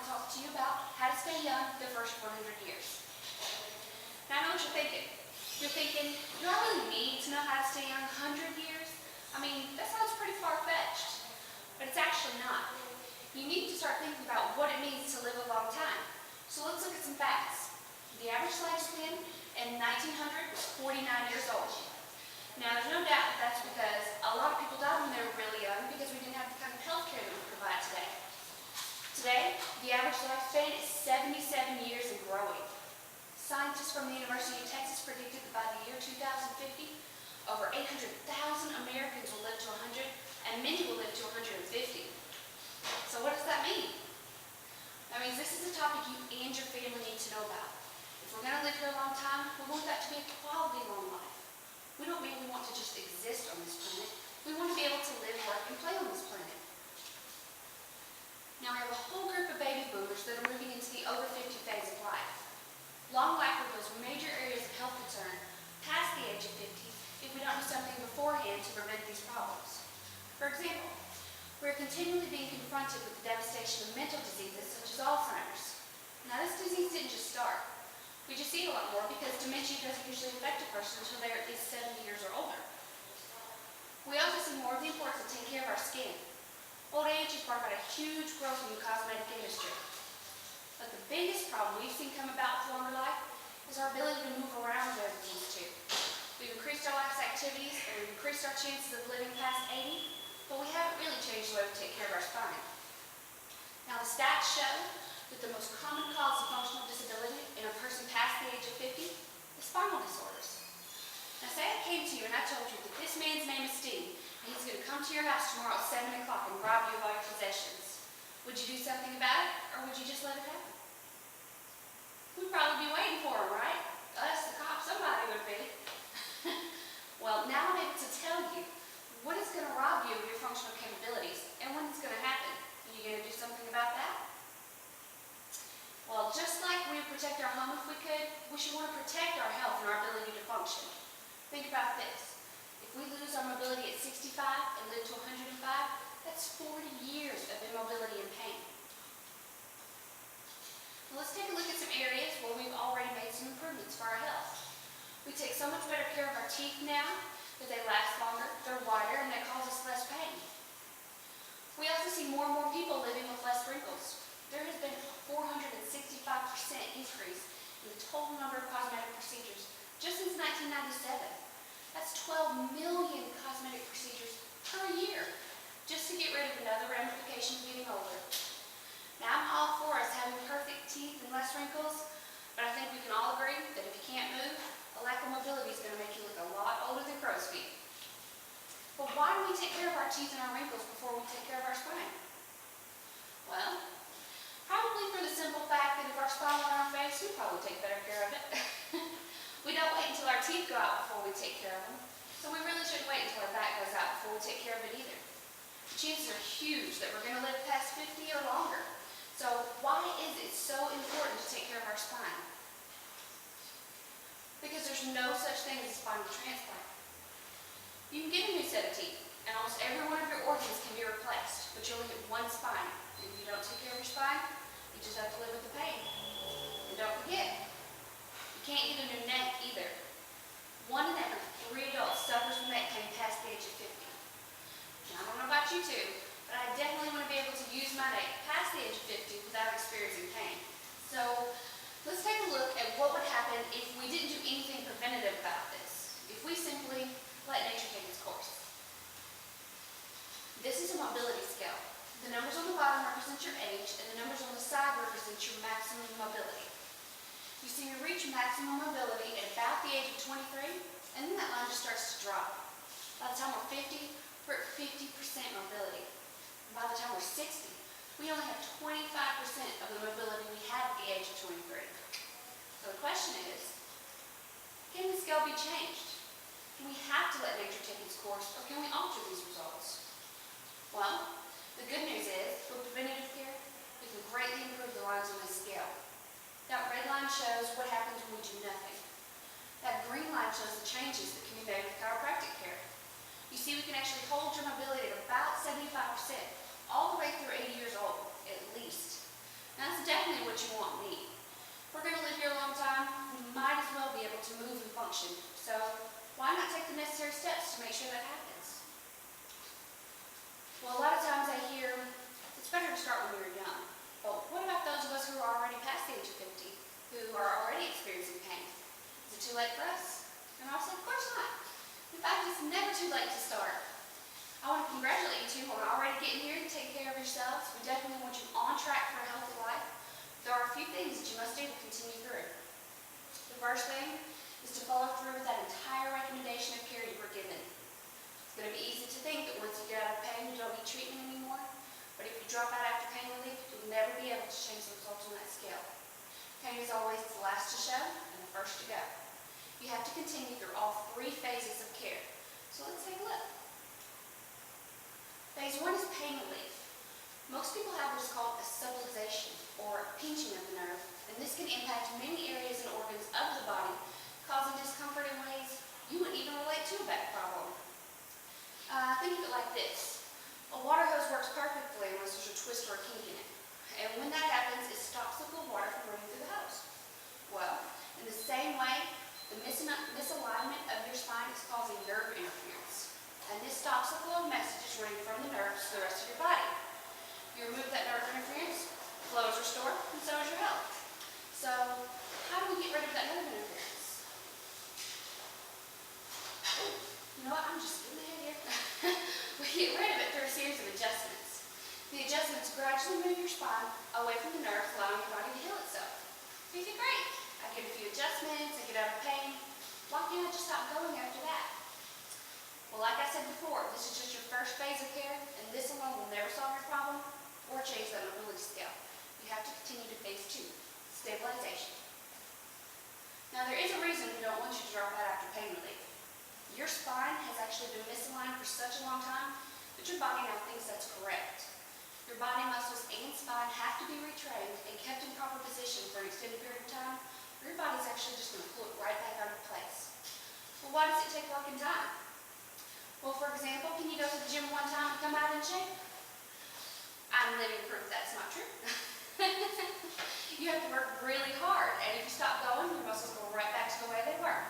want to talk to you about how to stay young the first 100 years. Now I know what you're thinking. You're thinking, do I really need to know how to stay young 100 years? I mean, that sounds pretty far-fetched, but it's actually not. You need to start thinking about what it means to live a long time. So let's look at some facts. The average lifespan in 1900 was 49 years old. Now there's no doubt that that's because a lot of people died when they were really young because we didn't have the kind of health care that we provide today. Today, the average lifespan is 77 years and growing. Scientists from the University of Texas predicted that by the year 2050, over 800,000 Americans will live to 100, and many will live to 150. So what does that mean? That means this is a topic you and your family need to know about. If we're going to live here a long time, we want that to be a quality long life. We don't merely want to just exist on this planet. We want to be able to live, work, and play on this planet. Now we have a whole group of baby boomers that are moving into the over 50 phase of life. Long life are those major areas of health concern past the age of 50 if we don't do something beforehand to prevent these problems. For example, we're continually being confronted with the devastation of mental diseases such as Alzheimer's. Now this disease didn't just start. We just see it a lot more because dementia doesn't usually affect a person until they're at least 70 years or older. We also see more of the importance of taking care of our skin. Old age has brought about a huge growth in the cosmetic industry. But the biggest problem we've seen come about with longer life is our ability to move around better than we used to. We've increased our life's activities and we've increased our chances of living past 80, but we haven't really changed the way we take care of our spine. Now the stats show that the most common cause of functional disability in a person past the age of 50 is spinal disorders. Now say I came to you and I told you that this man's name is Steve and he's going to come to your house tomorrow at 7 o'clock and rob you of all your possessions. Would you do something about it or would you just let it happen? We'd probably be waiting for him, right? Us, the cops, somebody would be. Well, now I'm able to tell you what is going to rob you of your functional capabilities and when it's going to happen. Are you going to do something about that? Well, just like we would protect our home if we could, we should want to protect our health and our ability to function. Think about this. If we lose our mobility at 65 and live to 105, that's 40 years of immobility and pain. Now let's take a look at some areas where we've already made some improvements for our health. We take so much better care of our teeth now that they last longer, they're whiter, and they cause us less pain. We also see more and more people living with less wrinkles. There has been a 465% increase in the total number of cosmetic procedures just since 1997. That's 12 million cosmetic procedures per year just to get rid of another ramification of getting older. Now I'm all for us having perfect teeth and less wrinkles, but I think we can all agree that if you can't move, a lack of mobility is going to make you look a lot older than crow's feet. But why do we take care of our teeth and our wrinkles before we take care of our spine? Well, probably for the simple fact that if our spine were on our face, we'd probably take better care of it. We don't wait until our teeth go out before we take care of them, so we really shouldn't wait until our back goes out before we take care of it either. The chances are huge that we're going to live past 50 or longer. So why is it so important to take care of our spine? Because there's no such thing as a spinal transplant. You can get a new set of teeth, and almost every one of your organs can be replaced, but you only get one spine. If you don't take care of your spine, you just have to live with the pain. And don't forget, you can't get a new neck either. 1 in every 3 adults suffers from neck pain past the age of 50. Now, I don't know about you two, but I definitely want to be able to use my neck past the age of 50 without experiencing pain. So, let's take a look at what would happen if we didn't do anything preventative about this. If we simply let nature take its course. This is a mobility scale. The numbers on the bottom represent your age, and the numbers on the side represent your maximum mobility. You see, we reach maximum mobility at about the age of 23, and then that line just starts to drop. By the time we're 50, we're at 50% mobility. And by the time we're 60, we only have 25% of the mobility we had at the age of 23. So the question is, can the scale be changed? Do we have to let nature take its course, or can we alter these results? Well, the good news is, with preventative care, we can greatly improve the lines on this scale. That red line shows what happens when we do nothing. That green line shows the changes that can be made with chiropractic care. You see, we can actually hold your mobility at about 75%, all the way through 80 years old, at least. Now, that's you want and need. If we're going to live here a long time, we might as well be able to move and function. So why not take the necessary steps to make sure that happens? Well, a lot of times I hear it's better to start when you're young. But what about those of us who are already past the age of 50, who are already experiencing pain? Is it too late for us? And I'll say, of course not. In fact, it's never too late to start. I want to congratulate you two on already getting here to take care of yourselves. We definitely want you on track for a healthy life. There are a few things that you must do to continue through. The first thing is to follow through with that entire recommendation of care you were given. It's going to be easy to think that once you get out of pain, you don't need treatment anymore. But if you drop out after pain relief, you'll never be able to change the results on that scale. Pain is always the last to show and the first to go. You have to continue through all 3 phases of care. So let's take a look. Phase 1 is pain relief. Most people have what's called a subluxation, or pinching of the nerve, and this can impact many areas and organs of the body, causing discomfort in ways you wouldn't even relate to a back problem. Think of it like this. A water hose works perfectly unless there's a twist or a kink in it. And when that happens, it stops the flow of water from running through the hose. Well, in the same way, the misalignment of your spine is causing nerve interference. And this stops the flow of messages running from the nerves to the rest of your body. You remove that nerve interference, flow is restored, and so is your health. So, how do we get rid of that nerve interference? Oh, you know what? I'm just getting ahead here. We get rid of it through a series of adjustments. The adjustments gradually move your spine away from the nerves, allowing your body to heal itself. You think, great. I get a few adjustments, I get out of pain. Why can't I just stop going after that? Well, like I said before, this is just your first phase of care, and this alone will never solve your problem or change that mobility scale. You have to continue to phase 2, stabilization. Now, there is a reason we don't want you to drop out after pain relief. Your spine has actually been misaligned for such a long time that your body now thinks that's correct. Your body muscles and spine have to be retrained and kept in proper position for an extended period of time, or your body's actually just going to pull it right back out of place. Well, why does it take work and time? Well, for example, can you go to the gym one time and come out in shape? I'm living proof that's not true. You have to work really hard, and if you stop going, your muscles go right back to the way they were.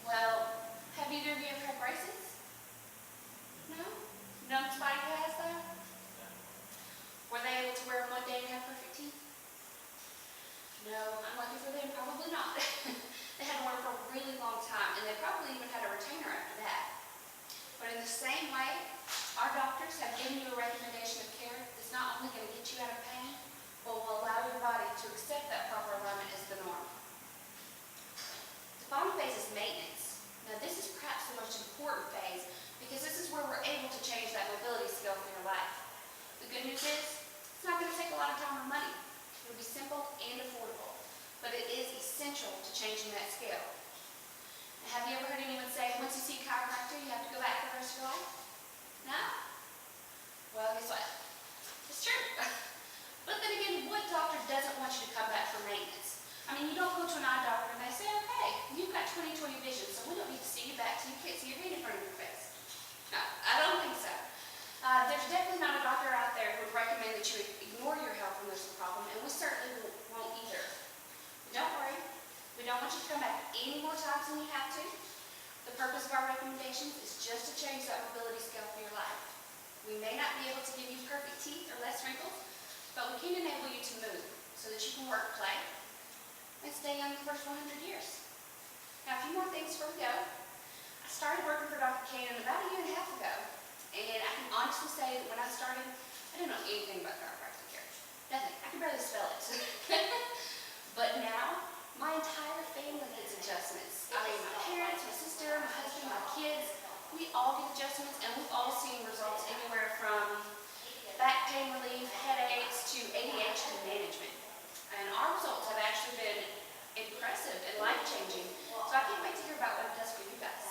Well, have either of you ever had braces? No? Nobody has though? Were they able to wear them one day and have perfect teeth? No, unlucky for them, probably not. They had to wear them for a really long time, and they probably even had a retainer after that. But in the same way, our doctors have given you a recommendation of care that's not only going to get you out of pain, but will allow your body to accept that proper alignment as the norm. The final phase is maintenance. Now, this is perhaps the most important phase because this is where we're able to change that mobility scale for your life. The good news is, it's not going to take a lot of time or money. It'll be simple and affordable, but it is essential to changing that scale. Have you ever heard anyone say, once you see a chiropractor, you have to go back for the rest of your life? No? Well, guess what? It's true. But then again, what doctor doesn't want you to come back for maintenance? I mean, you don't go to an eye doctor and they say, okay, you've got 20/20 vision, so we don't need to see you back till you can't see your hand in front of your face. No, I don't think so. There's definitely not a doctor out there who would recommend that you ignore your health when there's a problem, and we certainly won't either. But don't worry. We don't want you to come back any more times than you have to. The purpose of our recommendations is just to change that mobility scale for your life. We may not be able to give you perfect teeth or less wrinkles, but we can enable you to move so that you can work, play, and stay young the first 100 years. Now, a few more things before we go. I started working for Dr. Cannon about a year and a half ago, and I can honestly say that when I started, I didn't know anything about chiropractic care. Nothing. I could barely spell it. But now, my entire family gets adjustments. I mean, my parents, my sister, my husband, my kids, we all get adjustments, and we've all seen results anywhere from back pain relief, headaches, to ADHD management. And our results have actually been impressive and life-changing. So I can't wait to hear about what it does for you guys.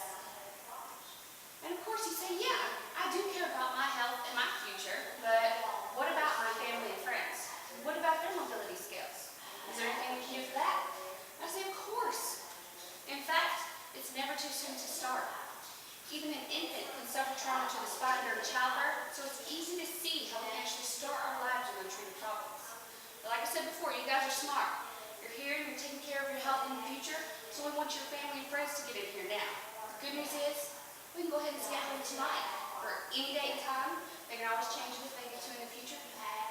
And of course you say, yeah, I do care about my health and my future, but what about my family and friends? What about their mobility skills? Is there anything we can do for that? I say, of course. In fact, it's never too soon to start. Even an infant can suffer trauma to the spine during childbirth, so it's easy to see how we can actually start our lives with untreated problems. But like I said before, you smart. You're here, you're taking care of your health in the future, so we want your family and friends to get in here now. The good news is, we can go ahead and schedule them tonight for any date and time. They can always change it if they need to in the future.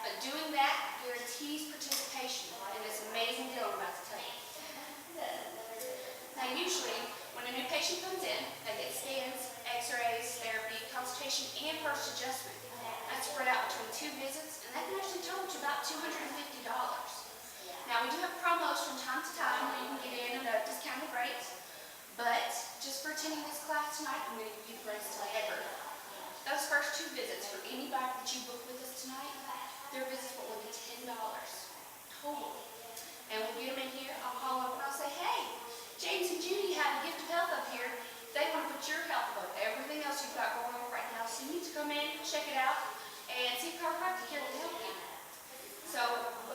But doing that guarantees participation in this amazing deal I'm about to tell you. Now usually, when a new patient comes in, they get scans, x-rays, therapy, consultation, and first adjustment. That's spread out between 2 visits, and that can actually total to about $250. Now we do have promos from time to time where you can get in at a discounted rate, but just for attending this class tonight, I'm going to give you the greatest deal ever. Those first 2 visits for anybody that you book with us tonight, their visits will only be $10 total. And we'll get them in here, I'll call them and I'll say, hey, James and Judy have a gift of health up here. They want to put your health above everything else you've got going on right now. So you need to come in, check it out, and see if chiropractic care will help you. So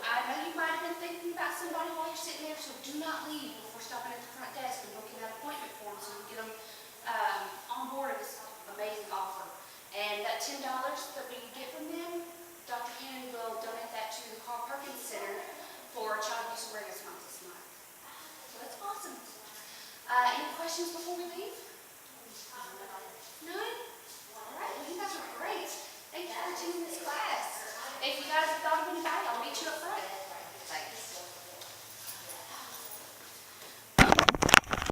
I know you might have been thinking about somebody while you're sitting there, so do not leave before stopping at the front desk and booking that appointment form so you can get them on board of this amazing offer. And that $10 that we get from them, Dr. Cannon will donate that to the Carl Perkins Center for Child Abuse Awareness Month this month. So that's awesome. Any questions before we leave?